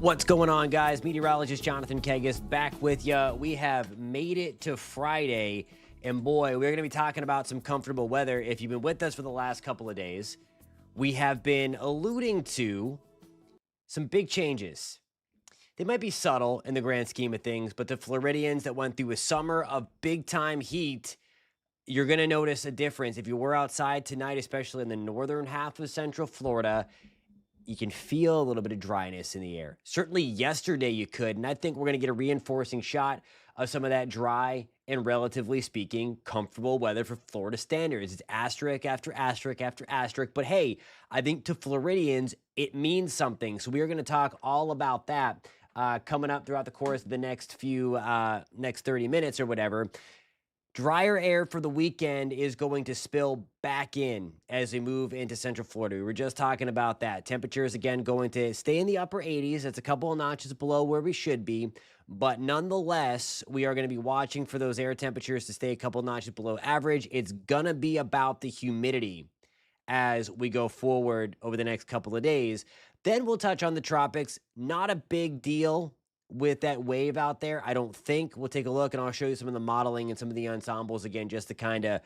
What's going on, guys? Meteorologist Jonathan Kegges back with you. We have made it to Friday, and boy, we're going to be talking about some comfortable weather. If you've been with us for the last couple of days, we have been alluding to some big changes. They might be subtle in the grand scheme of things, but the Floridians that went through a summer of big-time heat, you're going to notice a difference. If you were outside tonight, especially in the northern half of Central Florida, you can feel a little bit of dryness in the air. Certainly yesterday you could, and I think we're going to get a reinforcing shot of some of that dry and, relatively speaking, comfortable weather for Florida standards. It's asterisk after asterisk after asterisk, but hey, I think to Floridians, it means something. So we are going to talk all about that coming up throughout the course of the next 30 minutes or whatever. Drier air for the weekend is going to spill back in as we move into Central Florida. We were just talking about that. Temperatures, again, going to stay in the upper 80s. That's a couple of notches below where we should be. But nonetheless, we are going to be watching for those air temperatures to stay a couple of notches below average. It's going to be about the humidity as we go forward over the next couple of days. Then we'll touch on the tropics. Not a big deal with that wave out there, I don't think. We'll take a look, and I'll show you some of the modeling and some of the ensembles again, just to kind of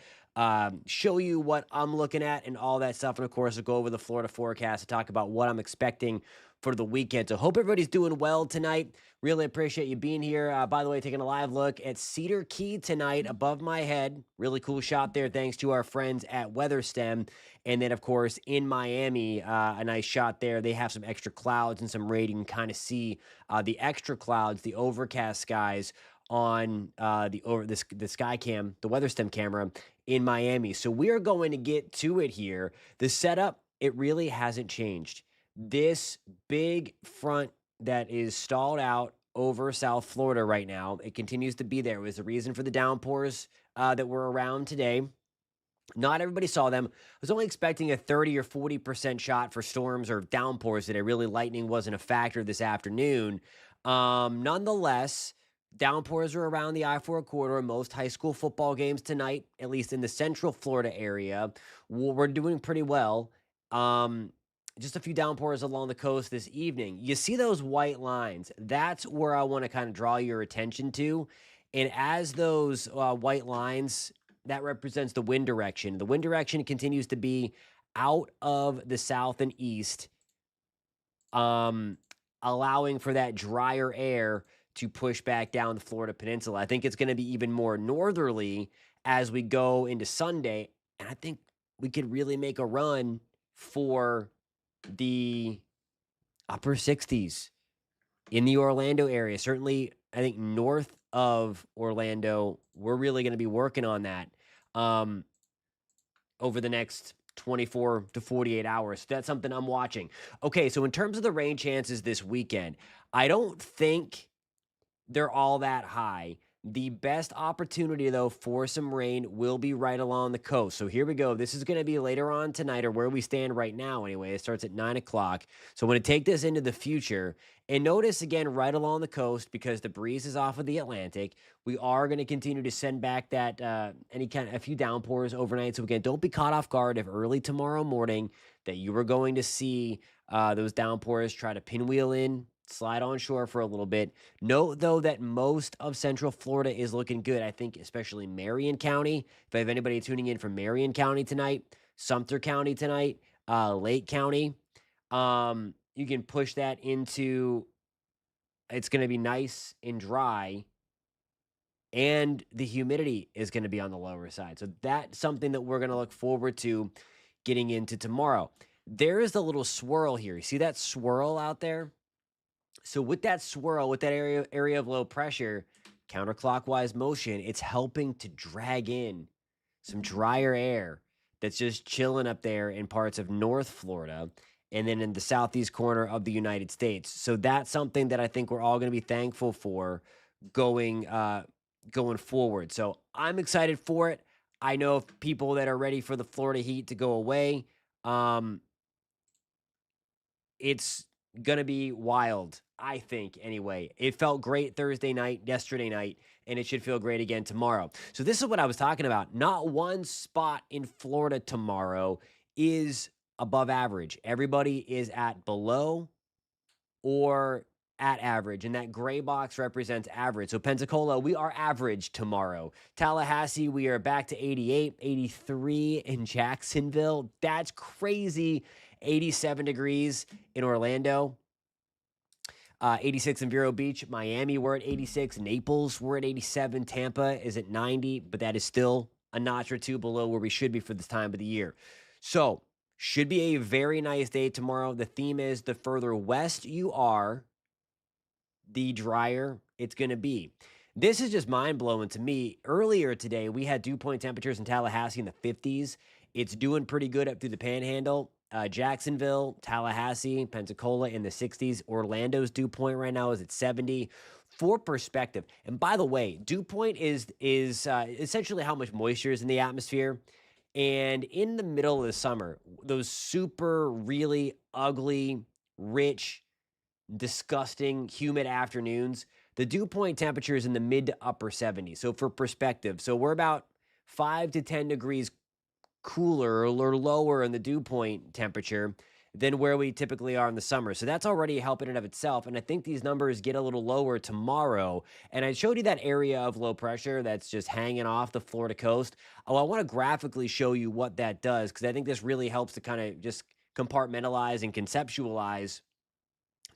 show you what I'm looking at and all that stuff. And of course, we'll go over the Florida forecast to talk about what I'm expecting for the weekend. So hope everybody's doing well tonight. Really appreciate you being here. By the way, taking a live look at Cedar Key tonight above my head. Really cool shot there, thanks to our friends at WeatherStem. And then, of course, in Miami, a nice shot there. They have some extra clouds and some rain. You can kind of see the extra clouds, the overcast skies on the sky cam, the WeatherStem camera in Miami. So we are going to get to it here. The setup, it really hasn't changed. This big front that is stalled out over South Florida right now, it continues to be there. It was the reason for the downpours that were around today. Not everybody saw them. I was only expecting a 30 or 40% shot for storms or downpours today. Really, lightning wasn't a factor this afternoon. Nonetheless, downpours are around the I-4 corridor. Most high school football games tonight, at least in the Central Florida area, we're doing pretty well. Just a few downpours along the coast this evening. You see those white lines. That's where I want to kind of draw your attention to. And as those white lines, that represents the wind direction. The wind direction continues to be out of the south and east, allowing for that drier air to push back down the Florida Peninsula. I think it's going to be even more northerly as we go into Sunday. And I think we could really make a run for the upper 60s in the Orlando area. Certainly, I think north of Orlando, we're really going to be working on that over the next 24 to 48 hours. That's something I'm watching. Okay, so in terms of the rain chances this weekend, I don't think they're all that high. The best opportunity, though, for some rain will be right along the coast. So here we go. This is going to be later on tonight, or where we stand right now anyway. It starts at 9 o'clock. So I'm going to take this into the future. And notice, again, right along the coast, because the breeze is off of the Atlantic, we are going to continue to send back that a few downpours overnight. So again, don't be caught off guard if early tomorrow morning that you are going to see those downpours try to pinwheel in, slide on shore for a little bit. Note, though, that most of Central Florida is looking good. I think especially Marion County. If I have anybody tuning in from Marion County tonight, Sumter County tonight, Lake County, you can push that into, it's going to be nice and dry, and the humidity is going to be on the lower side. So that's something that we're going to look forward to getting into tomorrow. There is a little swirl here. You see that swirl out there? So with that swirl, with that area of low pressure, counterclockwise motion, it's helping to drag in some drier air that's just chilling up there in parts of North Florida and then in the southeast corner of the United States. So that's something that I think we're all going to be thankful for going forward. So I'm excited for it. I know of people that are ready for the Florida heat to go away. It's going to be wild, I think, anyway. It felt great Thursday night, yesterday night, and it should feel great again tomorrow. So this is what I was talking about. Not one spot in Florida tomorrow is above average. Everybody is at below or at average, and that gray box represents average. So Pensacola, we are average tomorrow. Tallahassee, we are back to 88, 83 in Jacksonville. That's crazy. 87 degrees in Orlando. 86 in Vero Beach. Miami, we're at 86. Naples, we're at 87. Tampa is at 90, but that is still a notch or two below where we should be for this time of the year. So, should be a very nice day tomorrow. The theme is the further west you are, the drier it's going to be. This is just mind-blowing to me. Earlier today, we had dew point temperatures in Tallahassee in the 50s. It's doing pretty good up through the Panhandle. Jacksonville, Tallahassee, Pensacola in the 60s. Orlando's dew point right now is at 70. For perspective, and by the way, dew point is essentially how much moisture is in the atmosphere. And in the middle of the summer, those super, really ugly, rich, disgusting, humid afternoons, the dew point temperature is in the mid to upper 70s. So for perspective, so we're about 5 to 10 degrees cooler or lower in the dew point temperature than where we typically are in the summer. So that's already helping in of itself. And I think these numbers get a little lower tomorrow. And I showed you that area of low pressure that's just hanging off the Florida coast. Oh, I want to graphically show you what that does, because I think this really helps to kind of just compartmentalize and conceptualize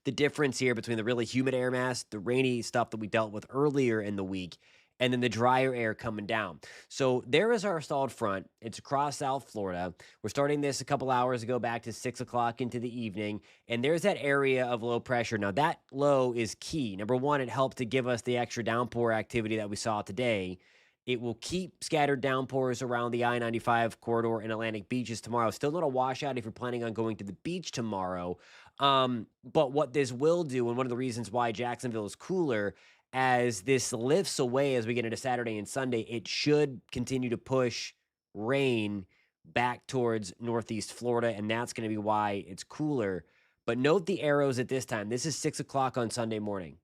the difference here between the really humid air mass, the rainy stuff that we dealt with earlier in the week, and then the drier air coming down. So there is our stalled front. It's across South Florida. We're starting this a couple hours ago back to 6 o'clock into the evening, and there's that area of low pressure. Now, that low is key. Number one, it helped to give us the extra downpour activity that we saw today. It will keep scattered downpours around the I-95 corridor and Atlantic beaches tomorrow. Still not a washout if you're planning on going to the beach tomorrow. But what this will do, and one of the reasons why Jacksonville is cooler, as this lifts away as we get into Saturday and Sunday, it should continue to push rain back towards Northeast Florida, and that's going to be why it's cooler. But note the arrows at this time. This is 6 o'clock on Sunday morning.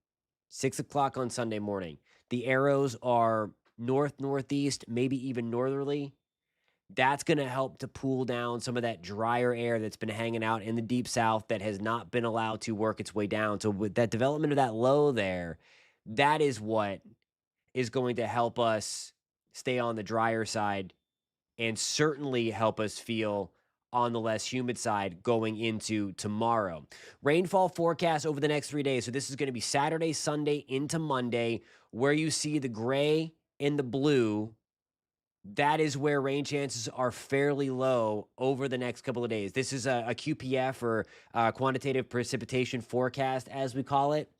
6 o'clock on Sunday morning. The arrows are north-northeast, maybe even northerly. That's going to help to cool down some of that drier air that's been hanging out in the deep south that has not been allowed to work its way down. So with that development of that low there, that is what is going to help us stay on the drier side and certainly help us feel on the less humid side going into tomorrow. Rainfall forecast over the next 3 days. So this is going to be Saturday, Sunday into Monday, where you see the gray and the blue. That is where rain chances are fairly low over the next couple of days. This is a QPF, or quantitative precipitation forecast, as we call it.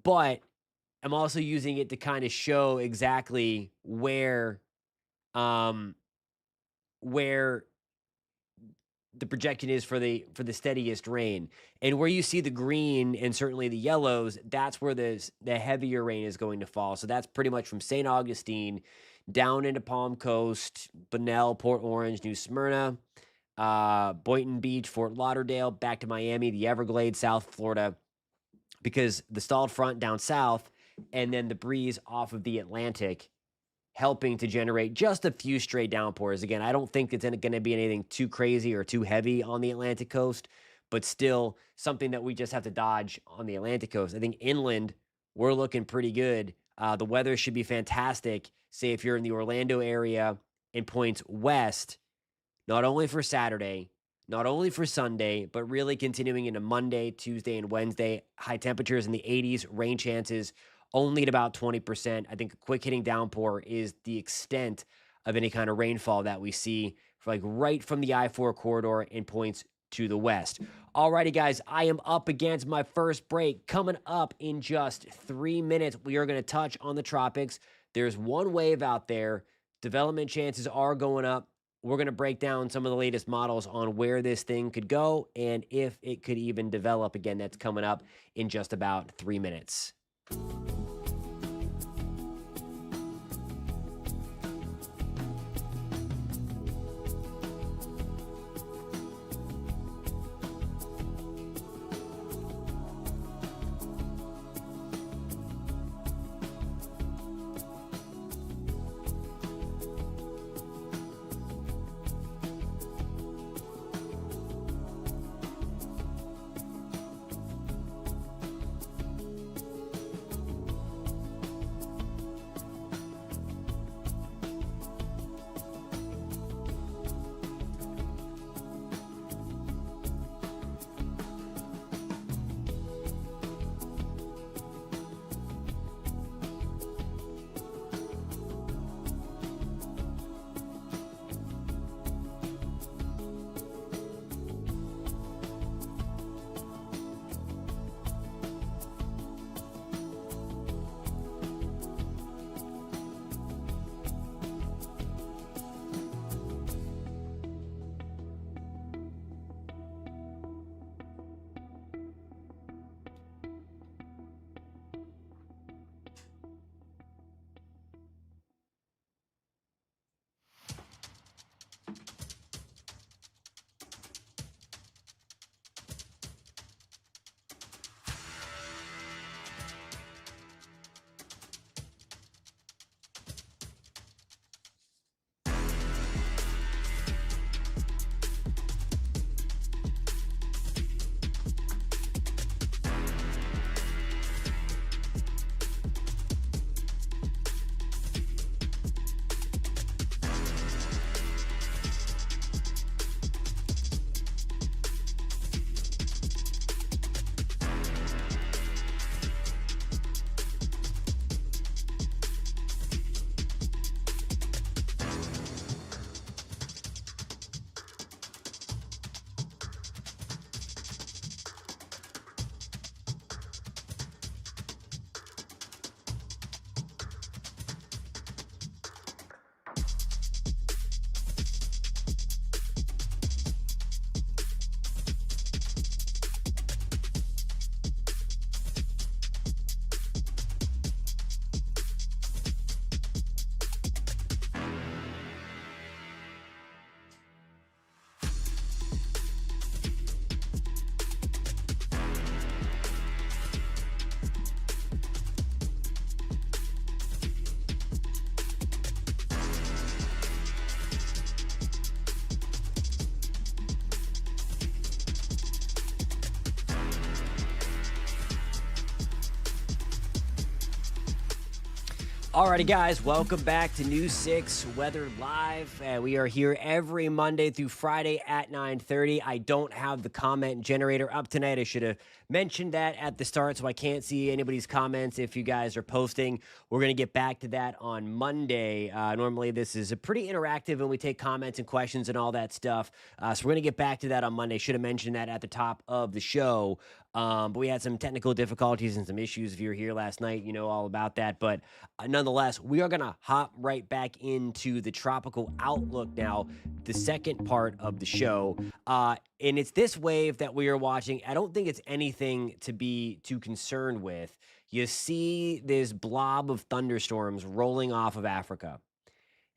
But I'm also using it to kind of show exactly where the projection is for the steadiest rain. And where you see the green and certainly the yellows, that's where the heavier rain is going to fall. So that's pretty much from St. Augustine down into Palm Coast, Bunnell, Port Orange, New Smyrna, Boynton Beach, Fort Lauderdale, back to Miami, the Everglades, South Florida, because the stalled front down south and then the breeze off of the Atlantic helping to generate just a few stray downpours. Again, I don't think it's going to be anything too crazy or too heavy on the Atlantic coast, but still something that we just have to dodge on the Atlantic coast. I think inland, we're looking pretty good. The weather should be fantastic. Say if you're in the Orlando area and points west, not only for Saturday, not only for Sunday, but really continuing into Monday, Tuesday, and Wednesday. High temperatures in the 80s, rain chances only at about 20%. I think a quick hitting downpour is the extent of any kind of rainfall that we see for right from the I-4 corridor and points to the west. Alrighty, guys, I am up against my first break. Coming up in just 3 minutes, we are going to touch on the tropics. There's one wave out there. Development chances are going up. We're going to break down some of the latest models on where this thing could go and if it could even develop. Again, that's coming up in just about 3 minutes. Alrighty, guys, welcome back to News 6 Weather Live. We are here every Monday through Friday at 9:30. I don't have the comment generator up tonight. I should have mentioned that at the start, so I can't see anybody's comments if you guys are posting. We're going to get back to that on Monday. Normally, this is a pretty interactive, and we take comments and questions and all that stuff. So we're going to get back to that on Monday. Should have mentioned that at the top of the show. But we had some technical difficulties and some issues. If you were here last night, you know all about that. But nonetheless, we are going to hop right back into the tropical outlook now, the second part of the show. And it's this wave that we are watching. I don't think it's anything to be too concerned with. You see this blob of thunderstorms rolling off of Africa.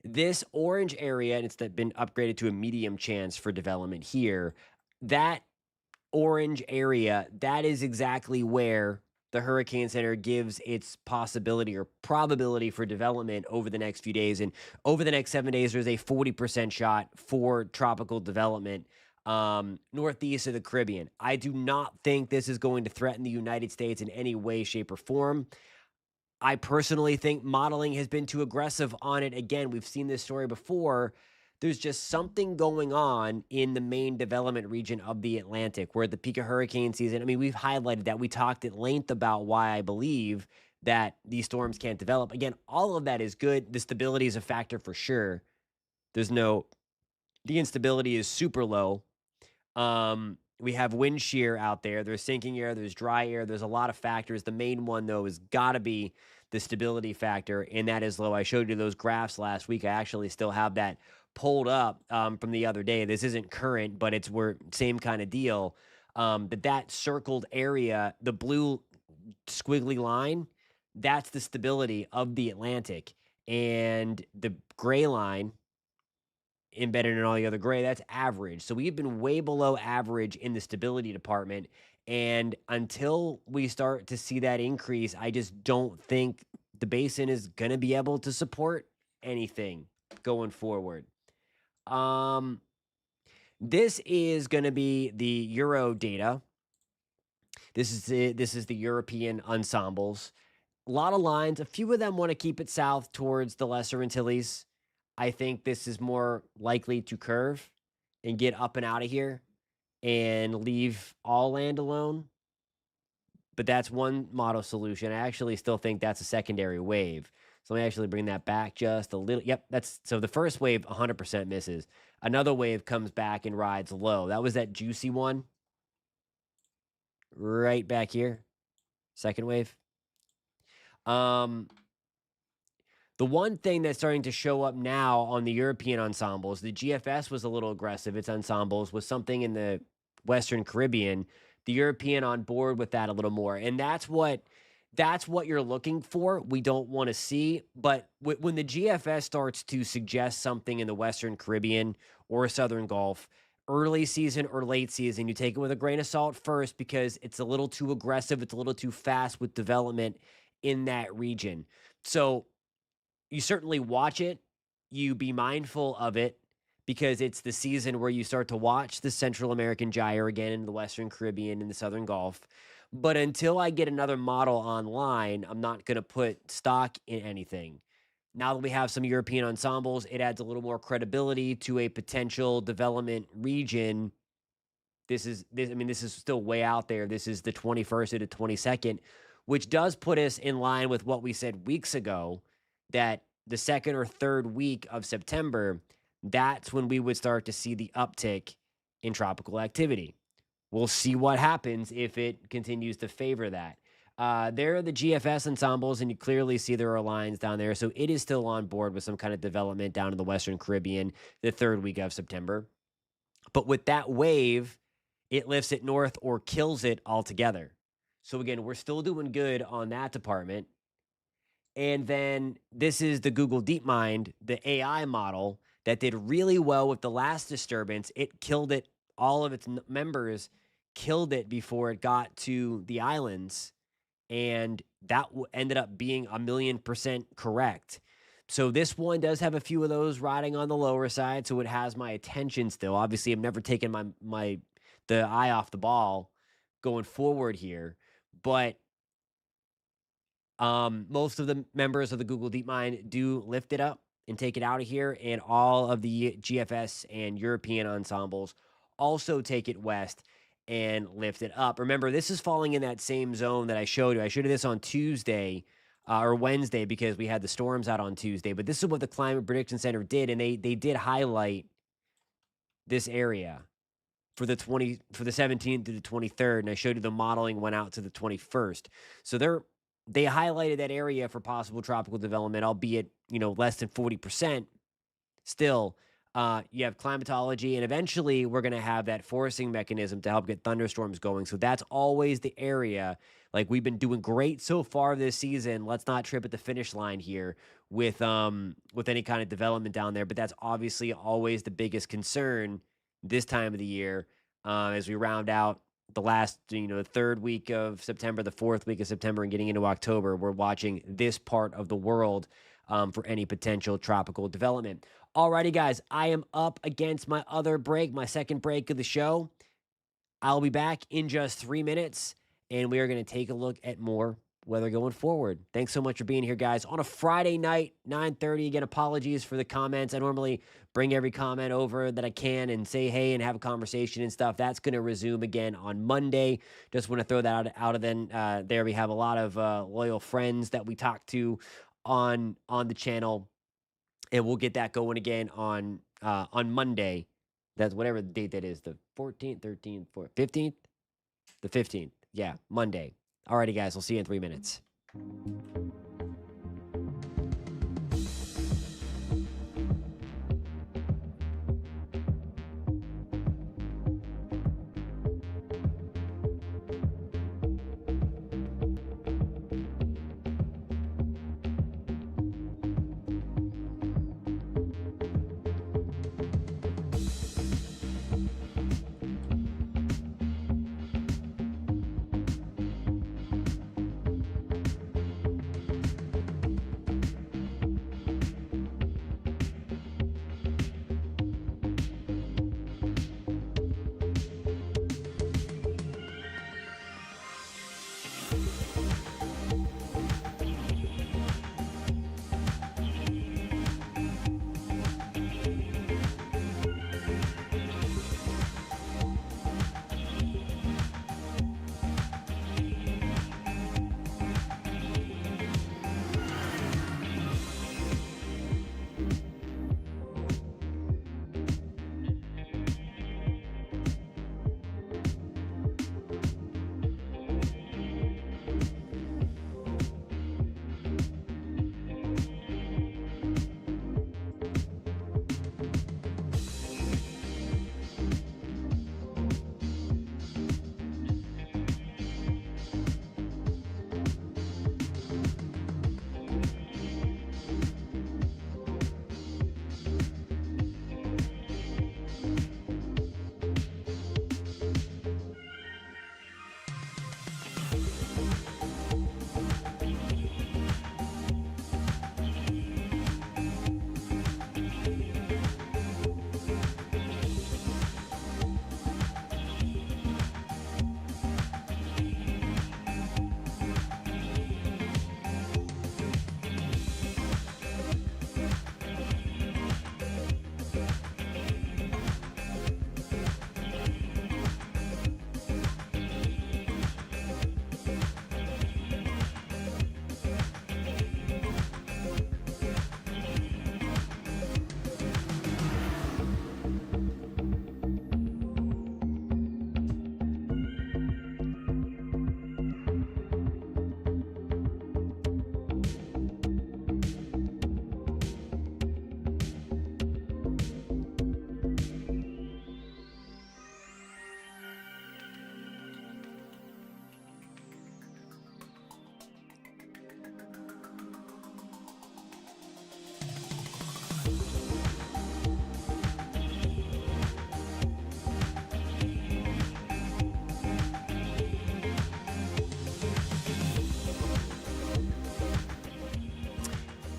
This orange area, and it's been upgraded to a medium chance for development here. That orange area, that is exactly where the Hurricane Center gives its possibility or probability for development over the next few days. And over the next 7 days, there's a 40% shot for tropical development northeast of the Caribbean. I do not think this is going to threaten the United States in any way, shape, or form. I personally think modeling has been too aggressive on it. Again, we've seen this story before. There's just something going on in the main development region of the Atlantic. We're at the peak of hurricane season. I mean, we've highlighted that. We talked at length about why I believe that these storms can't develop. Again, all of that is good. The stability is a factor for sure. The instability is super low. We have wind shear out there. There's sinking air. There's dry air. There's a lot of factors. The main one, though, has got to be the stability factor, and that is low. I showed you those graphs last week. I actually still have that pulled up from the other day. This isn't current, but we're same kind of deal. That circled area, the blue squiggly line, that's the stability of the Atlantic, and the gray line embedded in all the other gray, that's average. So we've been way below average in the stability department. And until we start to see that increase, I just don't think the basin is going to be able to support anything going forward. This is going to be the Euro data. This is the European ensembles. A lot of lines. A few of them want to keep it south towards the Lesser Antilles. I think this is more likely to curve and get up and out of here and leave all land alone. But that's one model solution. I actually still think that's a secondary wave. So let me actually bring that back just a little. Yep, so the first wave 100% misses. Another wave comes back and rides low. That was that juicy one right back here. Second wave. The one thing that's starting to show up now on the European ensembles, the GFS was a little aggressive. Its ensembles was something in the Western Caribbean. The European on board with that a little more, and that's what you're looking for. We don't want to see, but when the GFS starts to suggest something in the Western Caribbean or Southern Gulf, early season or late season, you take it with a grain of salt first because it's a little too aggressive. It's a little too fast with development in that region. So you certainly watch it, you be mindful of it because it's the season where you start to watch the Central American gyre again in the Western Caribbean and the Southern Gulf. But until I get another model online, I'm not going to put stock in anything. Now that we have some European ensembles, it adds a little more credibility to a potential development region. This is still way out there. This is the 21st to the 22nd, which does put us in line with what we said weeks ago, that the second or third week of September, that's when we would start to see the uptick in tropical activity. We'll see what happens if it continues to favor that. There are the GFS ensembles, and you clearly see there are lines down there. So it is still on board with some kind of development down in the Western Caribbean the third week of September. But with that wave, it lifts it north or kills it altogether. So again, we're still doing good on that department. And then this is the Google DeepMind, the AI model that did really well with the last disturbance. It killed it. All of its members killed it before it got to the islands. And that ended up being 1,000,000% correct. So this one does have a few of those riding on the lower side. So it has my attention still. Obviously, I'm never taking the eye off the ball going forward here. But Most of the members of the Google DeepMind do lift it up and take it out of here, and all of the GFS and European ensembles also take it west and lift it up. Remember, this is falling in that same zone that I showed you. I showed you this on Tuesday or Wednesday because we had the storms out on Tuesday, but this is what the Climate Prediction Center did, and they did highlight this area for the 17th to the 23rd, and I showed you the modeling went out to the 21st. So they highlighted that area for possible tropical development, albeit less than 40%. Still, you have climatology, and eventually we're going to have that forcing mechanism to help get thunderstorms going. So that's always the area. Like, we've been doing great so far this season. Let's not trip at the finish line here with any kind of development down there. But that's obviously always the biggest concern this time of the year, as we round out the last, the third week of September, the fourth week of September, and getting into October. We're watching this part of the world for any potential tropical development. Alrighty, guys, I am up against my other break, my second break of the show. I'll be back in just 3 minutes, and we are going to take a look at more weather going forward. Thanks so much for being here, guys. On a Friday night, 9:30. Again, apologies for the comments. I normally bring every comment over that I can and say hey and have a conversation and stuff. That's going to resume again on Monday. Just want to throw that out of then. There we have a lot of loyal friends that we talk to on the channel, and we'll get that going again on Monday. That's whatever the date that is, the 14th, 13th, 14th, 15th, the 15th. Yeah, Monday. Alrighty, guys, we'll see you in 3 minutes.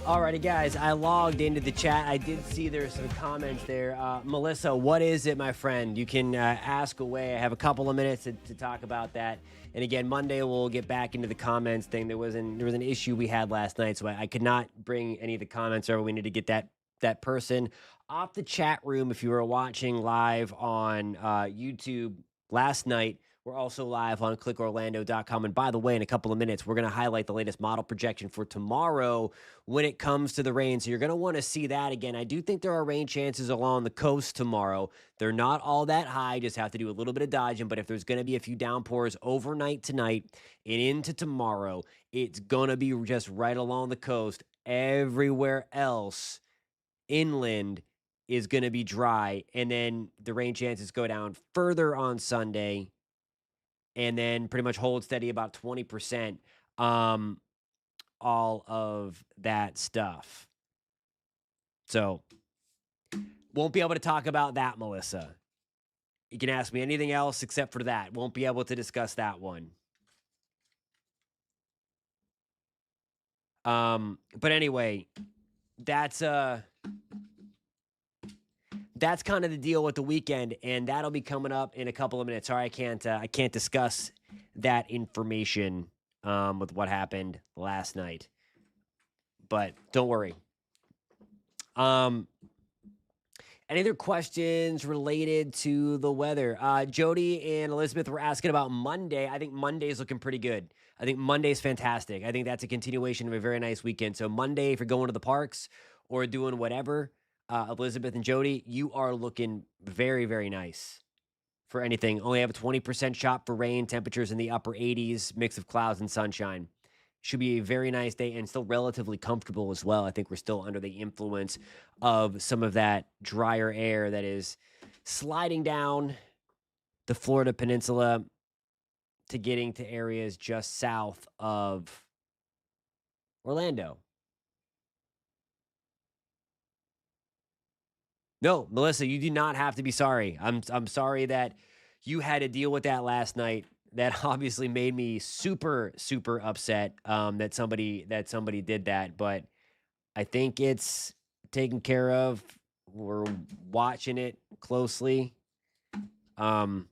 Alrighty, guys, I logged into the chat. I did see there's some comments there. Melissa, what is it, my friend? You can ask away. I have a couple of minutes to talk about that. And again, Monday we'll get back into the comments thing. There was an issue we had last night, so I could not bring any of the comments over. We need to get that person off the chat room. If you were watching live on YouTube last night, we're also live on clickorlando.com. And by the way, in a couple of minutes, we're going to highlight the latest model projection for tomorrow when it comes to the rain. So you're going to want to see that again. I do think there are rain chances along the coast tomorrow. They're not all that high. Just have to do a little bit of dodging. But if there's going to be a few downpours overnight tonight and into tomorrow, it's going to be just right along the coast. Everywhere else inland is going to be dry. And then the rain chances go down further on Sunday, and then pretty much hold steady about 20%, all of that stuff. So won't be able to talk about that, Melissa. You can ask me anything else except for that. Won't be able to discuss that one. But anyway, that's kind of the deal with the weekend, and that'll be coming up in a couple of minutes. Sorry, I can't discuss that information with what happened last night, but don't worry. Any other questions related to the weather? Jody and Elizabeth were asking about Monday. I think Monday's looking pretty good. I think Monday's fantastic. I think that's a continuation of a very nice weekend. So Monday, if you're going to the parks or doing whatever, Elizabeth and Jody, you are looking very, very nice for anything. Only have a 20% shot for rain, temperatures in the upper 80s, mix of clouds and sunshine. Should be a very nice day and still relatively comfortable as well. I think we're still under the influence of some of that drier air that is sliding down the Florida Peninsula to getting to areas just south of Orlando. No, Melissa, you do not have to be sorry. I'm sorry that you had to deal with that last night. That obviously made me super, super upset that somebody did that. But I think it's taken care of. We're watching it closely. But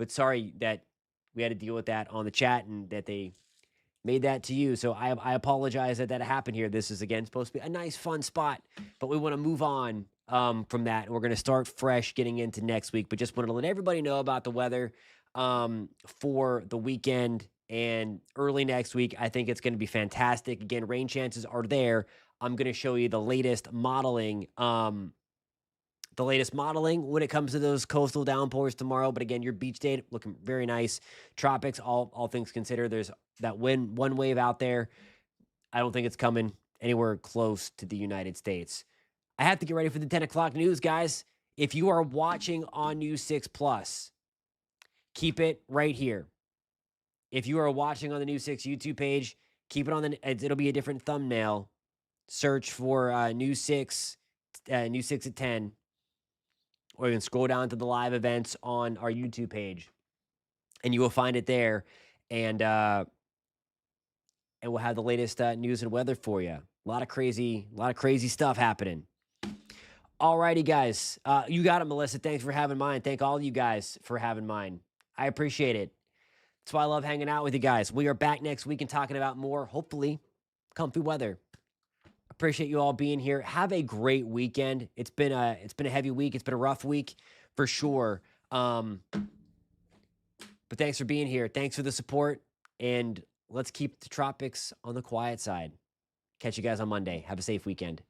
sorry that we had to deal with that on the chat and that they made that to you. So I apologize that happened here. This is, again, supposed to be a nice, fun spot, but we want to move on from that. And we're going to start fresh getting into next week, but just wanted to let everybody know about the weather for the weekend and early next week. I think it's going to be fantastic. Again, rain chances are there. I'm going to show you the latest modeling. When it comes to those coastal downpours tomorrow. But again, your beach day looking very nice. Tropics, all things considered, there's that one wave out there. I don't think it's coming anywhere close to the United States. I have to get ready for the 10 o'clock news, guys. If you are watching on News 6 Plus, keep it right here. If you are watching on the News 6 YouTube page, keep it it'll be a different thumbnail. Search for News 6 at 10. Or you can scroll down to the live events on our YouTube page, and you will find it there. And we'll have the latest news and weather for you. A lot of crazy stuff happening. Alrighty, guys. You got it, Melissa. Thanks for having mine. Thank all of you guys for having mine. I appreciate it. That's why I love hanging out with you guys. We are back next week and talking about more, hopefully, comfy weather. Appreciate you all being here. Have a great weekend. It's been a heavy week. It's been a rough week for sure. But thanks for being here. Thanks for the support. And let's keep the tropics on the quiet side. Catch you guys on Monday. Have a safe weekend.